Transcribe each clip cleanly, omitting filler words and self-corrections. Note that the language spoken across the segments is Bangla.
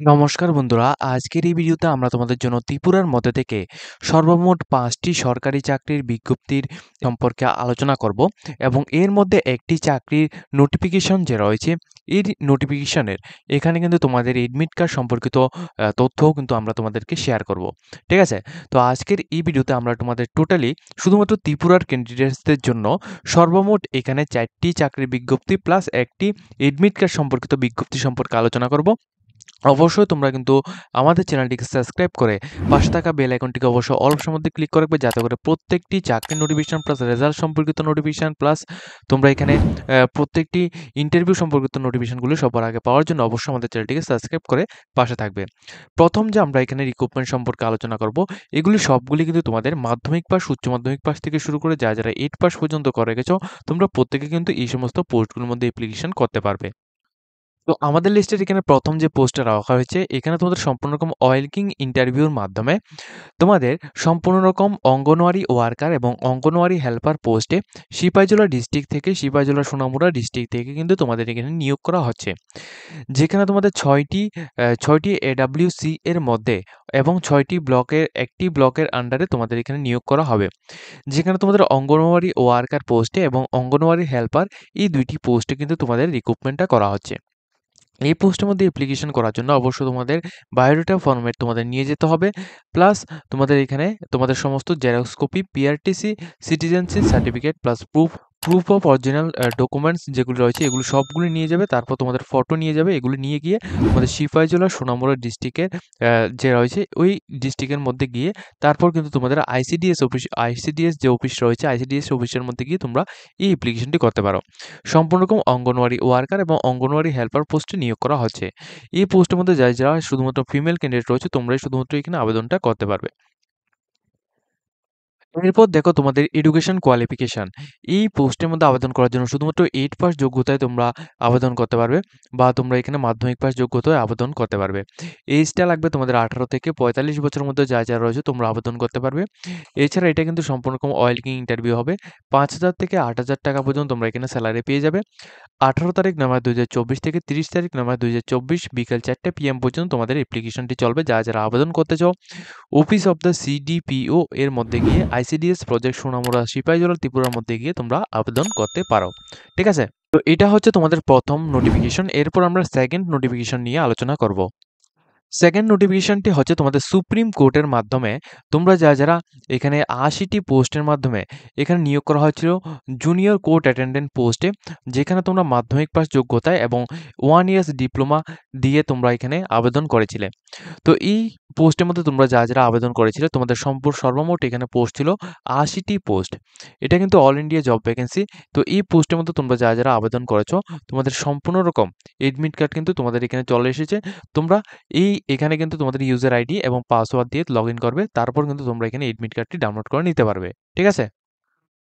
নমস্কার বন্ধুরা, আজকের এই ভিডিওতে আমরা তোমাদের জন্য ত্রিপুরার মধ্যে থেকে সর্বমোট ৫টি সরকারি চাকরির বিজ্ঞপ্তির সম্পর্কে আলোচনা করব এবং এর মধ্যে একটি চাকরির নোটিফিকেশন যে রয়েছে, এই নোটিফিকেশনের এখানে কিন্তু তোমাদের এডমিট কার্ড সম্পর্কিত তথ্যও কিন্তু আমরা তোমাদেরকে শেয়ার করব। ঠিক আছে? তো আজকের এই ভিডিওতে আমরা তোমাদের টোটালি শুধুমাত্র ত্রিপুরার ক্যান্ডিডেটসদের জন্য সর্বমোট এখানে ৪টি চাকরির বিজ্ঞপ্তি প্লাস একটি এডমিট কার্ড সম্পর্কিত বিজ্ঞপ্তি সম্পর্কে আলোচনা করব। অবশ্যই তোমরা কিন্তু আমাদের চ্যানেলটিকে সাবস্ক্রাইব করে পাশে থাকা বেল আইকনটিকে অবশ্যই অল অপশনের মধ্যে ক্লিক করে রাখবে, যাতে করে প্রত্যেকটি চাকরির নোটিফিকেশন প্লাস রেজাল্ট সম্পর্কিত নোটিফিকেশন প্লাস তোমরা এখানে প্রত্যেকটি ইন্টারভিউ সম্পর্কিত নোটিফিকেশনগুলো সবার আগে পাওয়ার জন্য অবশ্যই আমাদের চ্যানেলটিকে সাবস্ক্রাইব করে পাশে থাকবে। প্রথম যে আমরা এখানে রিক্রুটমেন্ট সম্পর্কে আলোচনা করব, এগুলি সবগুলি কিন্তু তোমাদের মাধ্যমিক পাস, উচ্চ মাধ্যমিক পাস থেকে শুরু করে যারা 8 পাস পর্যন্ত করে গেছো, তোমরা প্রত্যেকে কিন্তু এই সমস্ত পোস্টগুলোর মধ্যে অ্যাপ্লিকেশন করতে পারবে। তো আমাদের লিস্টের এখানে প্রথম যে পোস্টটা রাখা হয়েছে, এখানে তোমাদের সম্পূর্ণ রকম ওয়েলকিং ইন্টারভিউর মাধ্যমে তোমাদের সম্পূর্ণ রকম অঙ্গনওয়াড়ি ওয়ার্কার এবং অঙ্গনওয়াড়ি হেল্পার পোস্টে সিপাহীজলা ডিস্ট্রিক্ট থেকে, সিপাহীজলা সোনামুড়া ডিস্ট্রিক্ট থেকে কিন্তু তোমাদের এখানে নিয়োগ করা হচ্ছে। যেখানে তোমাদের ছয়টি এডাব্লিউসি এর মধ্যে এবং 6টি ব্লকের একটি ব্লকের আন্ডারে তোমাদের এখানে নিয়োগ করা হবে। যেখানে তোমাদের অঙ্গনওয়াড়ি ওয়ার্কার পোস্টে এবং অঙ্গনওয়াড়ি হেল্পার, এই 2টি পোস্টে কিন্তু তোমাদের রিক্রুটমেন্টটা করা হচ্ছে। এই পোস্টের মধ্যে অ্যাপ্লিকেশন করার জন্য অবশ্যই তোমাদের বায়োডাটা ফরম্যাট তোমাদের নিয়ে যেতে হবে। প্লাস তোমাদের এখানে তোমাদের সমস্ত xerox copy, PRTC, citizenship certificate plus proof of original documents যেগুলো রয়েছে, এগুলো সবগুলো নিয়ে যাবে। তারপর তোমাদের ফটো নিয়ে যাবে। এগুলো নিয়ে গিয়ে তোমাদের সিপাহীজলা সোনামুড়া ডিস্ট্রিক্টের যে রয়েছে ওই ডিস্ট্রিক্টের মধ্যে গিয়ে তারপর কিন্তু তোমাদের আইসিডিএস যে অফিস রয়েছে, আইসিডিএস অফিসের মধ্যে গিয়ে তোমরা এই অ্যাপ্লিকেশনটি করতে পারো। সম্পূর্ণ রকম অঙ্গনওয়াড়ি ওয়ার্কার এবং অঙ্গনওয়াড়ি হেল্পার পোস্টে নিয়োগ করা হচ্ছে। এই পোস্টের মধ্যে যারা শুধুমাত্র ফিমেল ক্যান্ডিডেট রয়েছে, তোমরাই শুধুমাত্র এখানে আবেদনটা করতে পারবে। এরপর দেখো তোমাদের এডুকেশন কোয়ালিফিকেশন। এই পোস্টের মধ্যে আবেদন করার জন্য শুধুমাত্র 8 পাস যোগ্যতায় তোমরা আবেদন করতে পারবে, বা তোমরা এখানে মাধ্যমিক পাস যোগ্যতায় আবেদন করতে পারবে। এইজটা লাগবে তোমাদের 18 থেকে 45 বছরের মধ্যে যারা রয়েছে তোমরা আবেদন করতে পারবে। এছাড়া এটা কিন্তু সম্পূর্ণ রকম ওয়েলকিং ইন্টারভিউ হবে। 5,000 থেকে 8,000 টাকা পর্যন্ত তোমরা এখানে স্যালারি পেয়ে যাবে। 18 তারিখ নভেম্বর 2024 থেকে 30 তারিখ নভেম্বর 2024 বিকাল 4টা PM পর্যন্ত তোমাদের অ্যাপ্লিকেশনটি চলবে। যারা আবেদন করতে চাও, অফিস অফ দ্য সিডিপিও এর মধ্যে গিয়ে আইসিডিএস প্রজেক্ট সোনামুড়া সিপাহীজলা ত্রিপুরার মধ্যে গিয়ে তোমরা আবেদন করতে পারো। ঠিক আছে? তো এটা হচ্ছে তোমাদের প্রথম নোটিফিকেশন। এরপর আমরা সেকেন্ড নোটিফিকেশন নিয়ে আলোচনা করব। সেকেন্ড নোটিফিকেশনটি হচ্ছে তোমাদের সুপ্রিম কোর্টের মাধ্যমে তোমরা যারা এখানে 80টি পোস্টের মাধ্যমে এখানে নিয়োগ করা হয়েছিল জুনিয়র কোর্ট অ্যাটেন্ডেন্ট পোস্টে, যেখানে তোমরা মাধ্যমিক পাস যোগ্যতায় এবং 1 ইয়ার্স ডিপ্লোমা দিয়ে তোমরা এখানে আবেদন করেছিলে। তো এই পোস্টের মধ্যে তোমরা যারা আবেদন করেছিলে, তোমাদের সর্বমোট এখানে পোস্ট ছিল 80টি পোস্ট। এটা কিন্তু অল ইন্ডিয়া জব ভ্যাকেন্সি। তো এই পোস্টের মধ্যে তোমরা যারা আবেদন করেছো, তোমাদের সম্পূর্ণ রকম এডমিট কার্ড কিন্তু তোমাদের এখানে চলে এসেছে। তোমরা এখানে কিন্তু তোমাদের ইউজার আইডি এবং পাসওয়ার্ড দিয়ে লগইন করবে। তারপর কিন্তু তোমরা এখানে এডমিট কার্ডটি ডাউনলোড করে নিতে পারবে। ঠিক আছে?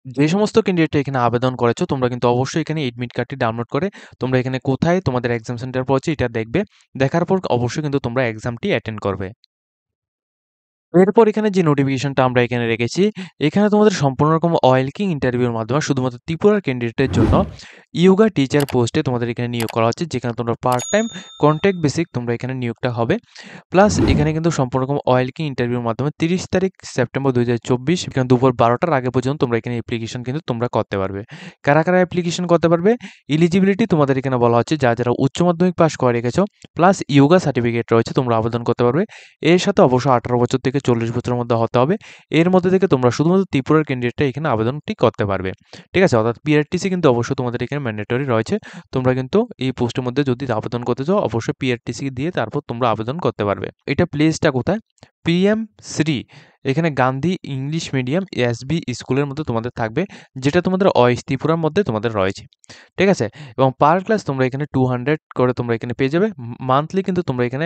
যে সমস্ত ক্যান্ডিডেট এখানে আবেদন করেছো, তোমরা কিন্তু অবশ্যই এখানে এডমিট কার্ডটি ডাউনলোড করে তোমরা এখানে কোথায় তোমাদের এক্সাম সেন্টার পড়ছে এটা দেখবে। দেখার পর অবশ্যই কিন্তু তোমরা এক্সামটি অ্যাটেন্ড করবে। এরপর এখানে যে নোটিফিকেশনটা আমরা এখানে রেখেছি, এখানে তোমাদের সম্পূর্ণ রকম ওয়েলকিং ইন্টারভিউর মাধ্যমে শুধুমাত্র ত্রিপুরার ক্যান্ডিডেটের জন্য ইয়োগা টিচার পোস্টে তোমাদের এখানে নিয়োগ করা হচ্ছে, যেখানে তোমরা পার্ট টাইম কন্ট্রাক্ট বেসিক তোমরা এখানে নিয়োগটা হবে। প্লাস এখানে কিন্তু সম্পূর্ণ রকম ওয়েলকিং ইন্টারভিউর মাধ্যমে 30 তারিখ সেপ্টেম্বর 2024 এখানে দুপুর 12টার আগে পর্যন্ত তোমরা এখানে অ্যাপ্লিকেশন কিন্তু তোমরা করতে পারবে। কারা কারা অ্যাপ্লিকেশন করতে পারবে? এলিজিবিলিটি তোমাদের এখানে বলা হচ্ছে যারা উচ্চ মাধ্যমিক পাস করে রেখেছো প্লাস ইয়োগা সার্টিফিকেট রয়েছে, তোমরা আবেদন করতে পারবে। এর সাথে অবশ্যই 18 বছর থেকে 40 বছরের মধ্যে হতে হবে। এর মধ্যে থেকে তোমরা শুধুমাত্র ত্রিপুরার ক্যান্ডিডেটটা এখানে আবেদনটি করতে পারবে। ঠিক আছে? অর্থাৎ পিআরটিসি কিন্তু অবশ্যই তোমাদের এখানে ম্যান্ডেটরি রয়েছে। তোমরা কিন্তু এই পোস্টের মধ্যে যদি আবেদন করতে চাও, অবশ্যই পিআরটিসি দিয়ে তারপর তোমরা আবেদন করতে পারবে। এটা প্লেসটা কোথায়? পিএম শ্রী এখানে গান্ধী ইংলিশ মিডিয়াম এসবি স্কুলের মধ্যে তোমাদের থাকবে, যেটা তোমাদের ত্রিপুরার মধ্যে তোমাদের রয়েছে। ঠিক আছে? এবং পার ক্লাস তোমরা এখানে 200 করে তোমরা এখানে পেয়ে যাবে। মান্থলি কিন্তু তোমরা এখানে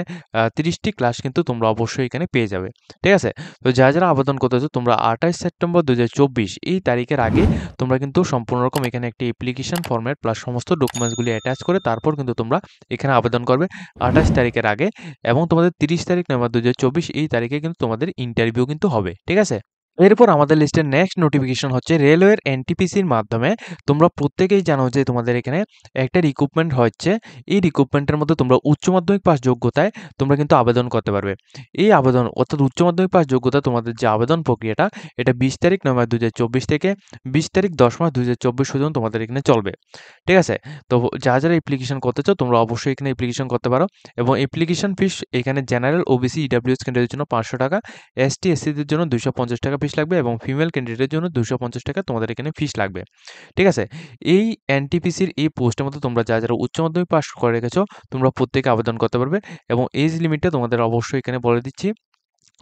30টি ক্লাস কিন্তু তোমরা অবশ্যই এখানে পেয়ে যাবে। ঠিক আছে? তো যারা আবেদন করতেছো, তোমরা 28 সেপ্টেম্বর 2024 এই তারিখের আগে তোমরা কিন্তু সম্পূর্ণ রকম এখানে একটি অ্যাপ্লিকেশন ফরম্যাট প্লাস সমস্ত ডকুমেন্টসগুলি অ্যাটাচ করে তারপর কিন্তু তোমরা এখানে আবেদন করবে 28 তারিখের আগে। এবং তোমাদের 30 তারিখ নভেম্বর 2024 এই তারিখে কিন্তু তোমাদের ইন্টারভিউ কিন্তু হবে। ঠিক আছে? এরপর আমাদের লিস্টের নেক্সট নোটিফিকেশন হচ্ছে রেলওয়ের এনটিপিসির মাধ্যমে তোমরা প্রত্যেকেই জানো যে তোমাদের এখানে একটা রিক্রুটমেন্ট হচ্ছে। এই রিক্রুটমেন্টের মধ্যে তোমরা উচ্চ মাধ্যমিক পাস যোগ্যতায় তোমরা কিন্তু আবেদন করতে পারবে। এই আবেদন অর্থাৎ উচ্চ মাধ্যমিক পাস যোগ্যতা তোমাদের যে আবেদন প্রক্রিয়াটা এটা 20 তারিখ 9 মাস 2024 থেকে 20 তারিখ 10 মাস 2024 পর্যন্ত তোমাদের এখানে চলবে। ঠিক আছে? তো যারা অ্যাপ্লিকেশন করতে চাও তোমরা অবশ্যই এখানে অ্যাপ্লিকেশন করতে পারো এবং অ্যাপ্লিকেশন ফিস এখানে জেনারেল, ওবিসি, ইডাব্লিউএস ক্যান্ডিডেটের জন্য 500 টাকা, এসটি, এসসিদের জন্য 250 টাকা ফিস লাগবে এবং ফিমেল ক্যান্ডিডেটের জন্য 250 টাকা তোমাদের এখানে ফিস লাগবে। ঠিক আছে? এই এনটিপিসির এই পোস্টের মধ্যে তোমরা যারা উচ্চ মাধ্যমিক পাস করে রেখেছো তোমরা প্রত্যেকে আবেদন করতে পারবে এবং এজ লিমিটটা তোমাদের অবশ্যই এখানে বলে দিচ্ছি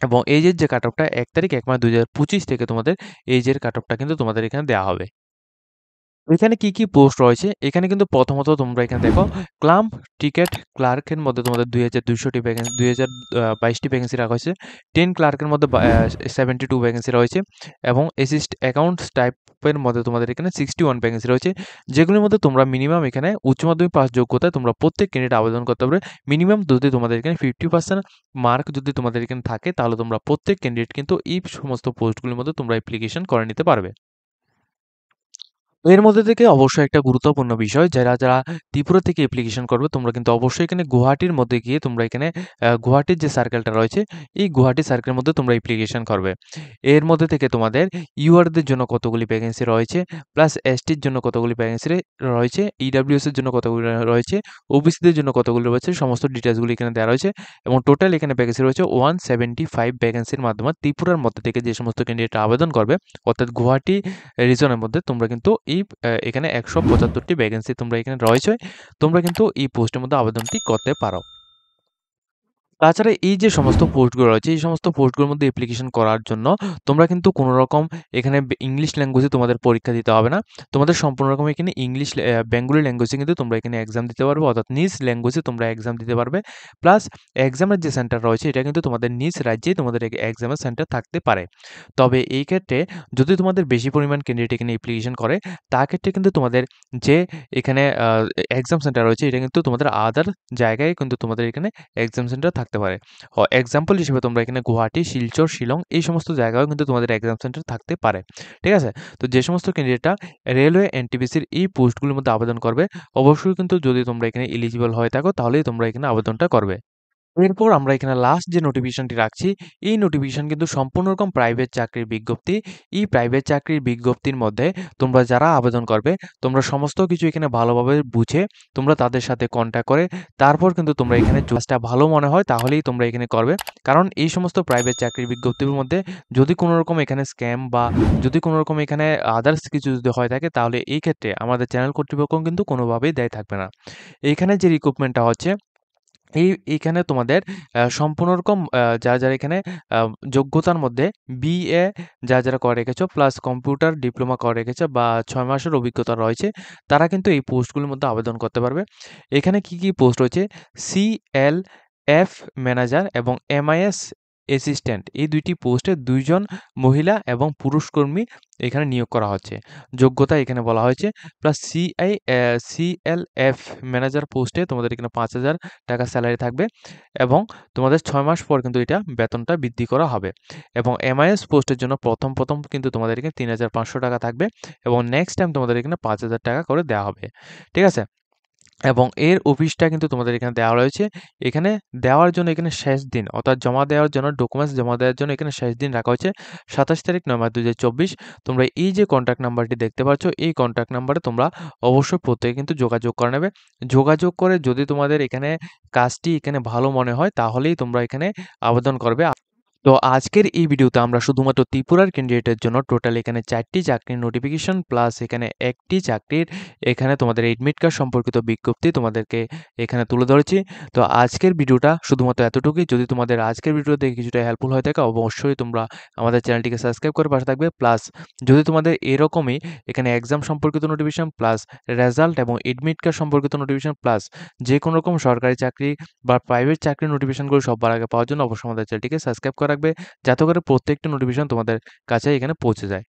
এবং এজের যে কাট অফটা 1 তারিখ 1 মাস 2025 থেকে তোমাদের এজের কাট অফটা কিন্তু তোমাদের এখানে দেওয়া হবে। এখানে কি পোস্ট রয়েছে? এখানে কিন্তু প্রথমত তোমরা এখানে দেখো ক্লাম্প টিকেট ক্লার্কের মধ্যে তোমাদের 2200 টি ভ্যাকেন্সি 2022 টি ভ্যাকেন্সি রাখা হয়েছে। 10 ক্লার্কের মধ্যে 72 ভ্যাকেন্সি রয়েছে এবং অ্যাসিস্ট অ্যাকাউন্টস টাইপের মধ্যে তোমাদের এখানে 61 ভ্যাকেন্সি রয়েছে। যেগুলোর মধ্যে তোমরা মিনিমাম এখানে উচ্চ মাধ্যমিক পাস যোগ্যতায় তোমরা প্রত্যেক ক্যান্ডিডেট আবেদন করতে পারবে। মিনিমাম যদি তোমাদের এখানে 50% মার্ক যদি তোমাদের এখানে থাকে তাহলে তোমরা প্রত্যেক ক্যান্ডিডেট কিন্তু এই সমস্ত পোস্টগুলোর মধ্যে তোমরা অ্যাপ্লিকেশন করে নিতে পারবে। এর মধ্যে থেকে অবশ্যই একটা গুরুত্বপূর্ণ বিষয় যারা ত্রিপুরা থেকে অ্যাপ্লিকেশন করবে তোমরা কিন্তু অবশ্যই এখানে গুয়াহাটির মধ্যে গিয়ে তোমরা এখানে গুয়াহাটির যে সার্কেলটা রয়েছে এই গুয়াহাটি সার্কেলের মধ্যে তোমরা অ্যাপ্লিকেশন করবে। এর মধ্যে থেকে তোমাদের ইউআরদের জন্য কতগুলি ভ্যাকেন্সি রয়েছে, প্লাস এসটির জন্য কতগুলি ভ্যাকেন্সি রয়েছে, ইডাব্লিউএস এর জন্য কতগুলি রয়েছে, ওবিসিদের জন্য কতগুলি রয়েছে সমস্ত ডিটেলসগুলি এখানে দেওয়া রয়েছে এবং টোটাল এখানে ভ্যাকেন্সি রয়েছে 175 ভ্যাকেন্সির মাধ্যমে ত্রিপুরার মধ্যে থেকে যে সমস্ত ক্যান্ডিডেট আবেদন করবে অর্থাৎ গুয়াহাটি রিজনের মধ্যে তোমরা কিন্তু এখানে 175 টি ভ্যাকেন্সি তোমরা এখানে রয়েছে। তোমরা কিন্তু এই পোস্টের মধ্যে আবেদনটি করতে পারো। তাছাড়া এই যে সমস্ত পোস্টগুলো রয়েছে, এই সমস্ত পোস্টগুলোর মধ্যে অ্যাপ্লিকেশন করার জন্য তোমরা কিন্তু কোনো রকম এখানে ইংলিশ ল্যাঙ্গুয়েজে তোমাদের পরীক্ষা দিতে হবে না। তোমাদের সম্পূর্ণ রকম এখানে বেঙ্গলি ল্যাঙ্গুয়েজে কিন্তু তোমরা এখানে এক্সাম দিতে পারবে অর্থাৎ নিজ ল্যাঙ্গুয়েজে তোমরা এক্সাম দিতে পারবে। প্লাস এক্সামের যে সেন্টার রয়েছে এটা কিন্তু তোমাদের নিজ রাজ্যেই তোমাদের এক্সামের সেন্টার থাকতে পারে। তবে এই ক্ষেত্রে যদি তোমাদের বেশি পরিমাণ ক্যান্ডিডেট এখানে অ্যাপ্লিকেশন করে, ক্ষেত্রে কিন্তু তোমাদের যে এখানে এক্সাম সেন্টার রয়েছে এটা কিন্তু তোমাদের আদার জায়গায় কিন্তু তোমাদের এখানে এক্সাম সেন্টার থাকতে পারে। এক্সাম্পল হিসেবে তোমরা এখানে গুয়াহাটি, শিলচর, শিলং এই সমস্ত জায়গায়ও কিন্তু তোমাদের এক্সাম সেন্টার থাকতে পারে। ঠিক আছে? তো যে সমস্ত ক্যান্ডিডেটরা রেলওয়ে এনটিপিসির এই পোস্টগুলোর মধ্যে আবেদন করবে, অবশ্যই কিন্তু যদি তোমরা এখানে এলিজিবল হয়ে থাকো তাহলেই তোমরা এখানে আবেদনটা করবে। এরপর আমরা এখানে লাস্ট যে নোটিফিকেশনটি রাখছি, এই নোটিফিকেশন কিন্তু সম্পূর্ণ রকম প্রাইভেট চাকরির বিজ্ঞপ্তি। এই প্রাইভেট চাকরির বিজ্ঞপ্তির মধ্যে তোমরা যারা আবেদন করবে, তোমরা সমস্ত কিছু এখানে ভালোভাবে বুঝে তোমরা তাদের সাথে কনট্যাক্ট করে তারপর কিন্তু তোমরা এখানে কাজটা ভালো মনে হয় তাহলেই তোমরা এখানে করবে। কারণ এই সমস্ত প্রাইভেট চাকরির বিজ্ঞপ্তির মধ্যে যদি কোনো রকম এখানে স্ক্যাম বা যদি কোনো রকম এখানে আদার্স কিছু যদি হয়ে থাকে তাহলে এই ক্ষেত্রে আমাদের চ্যানেল কর্তৃপক্ষ কিন্তু কোনোভাবেই দায়ী থাকবে না। এইখানে যে রিক্রুটমেন্টটা হচ্ছে এইখানে তোমাদের সম্পূর্ণ রকম যারা এখানে আ যোগ্যতার মধ্যে বিএ যারা করে রেখেছো প্লাস কম্পিউটার ডিপ্লোমা করে রেখেছো বা ৬ মাসের অভিজ্ঞতা রয়েছে, তারা কিন্তু এই পোস্টগুলোর মধ্যে আবেদন করতে পারবে। এখানে কি পোস্ট রয়েছে? সিএলএফ ম্যানেজার এবং এমআইএস অ্যাসিস্ট্যান্ট এই ২ টি পোস্টে ২ জন মহিলা এবং পুরুষ কর্মী এখানে নিয়োগ করা হচ্ছে। যোগ্যতা এখানে বলা হয়েছে প্লাস সিএলএফ ম্যানেজার পোস্টে তোমাদের এখানে ৫,০০০ টাকা স্যালারি থাকবে এবং তোমাদের ৬ মাস পর কিন্তু এটা বেতনটা বৃদ্ধি করা হবে এবং এমআইএস পোস্টের জন্য প্রথম কিন্তু তোমাদের এখানে ৩,৫০০ টাকা থাকবে এবং নেক্সট টাইম তোমাদের এখানে ৫,০০০ টাকা করে দেওয়া হবে। ঠিক আছে? এবং এর অফিসটা কিন্তু তোমাদের এখানে দেওয়া রয়েছে। এখানে দেওয়ার জন্য এখানে শেষ দিন অর্থাৎ জমা দেওয়ার জন্য ডকুমেন্টস জমা দেওয়ার জন্য এখানে শেষ দিন রাখা হয়েছে ২৭ তারিখ ৯ মাস ২০২৪। তোমরা এই যে কনট্যাক্ট নাম্বারটি দেখতে পাচ্ছ, এই কনট্যাক্ট নাম্বারে তোমরা অবশ্যই প্রত্যেকে কিন্তু যোগাযোগ করে নেবে। যোগাযোগ করে যদি তোমাদের এখানে কাজটি এখানে ভালো মনে হয় তাহলেই তোমরা এখানে আবেদন করবে। তো আজকের এই ভিডিওতে আমরা শুধুমাত্র ত্রিপুরার ক্যান্ডিডেটের জন্য টোটাল এখানে ৪টি চাকরির নোটিফিকেশন প্লাস এখানে একটি চাকরির এখানে তোমাদের এডমিট কার্ড সম্পর্কিত বিজ্ঞপ্তি তোমাদেরকে এখানে তুলে ধরেছি। তো আজকের ভিডিওটা শুধুমাত্র এতটুকুই। যদি তোমাদের আজকের ভিডিও দেখে কিছুটা হেল্পফুল হয়ে থাকে অবশ্যই তোমরা আমাদের চ্যানেলটিকে সাবস্ক্রাইব করে পাশে থাকবে। প্লাস যদি তোমাদের এরকমই এখানে এক্সাম সম্পর্কিত নোটিফিকেশন প্লাস রেজাল্ট এবং এডমিট কার্ড সম্পর্কিত নোটিফিকেশন প্লাস যে কোনো রকম সরকারি চাকরি বা প্রাইভেট চাকরির নোটিফিকেশনগুলো সবার আগে পাওয়ার জন্য অবশ্যই আমাদের চ্যানেলটিকে সাবস্ক্রাইব করে রাখবে যাতে করে প্রত্যেকটা নোটিফিকেশন তোমাদের কাছে এখানে পৌঁছে যায়।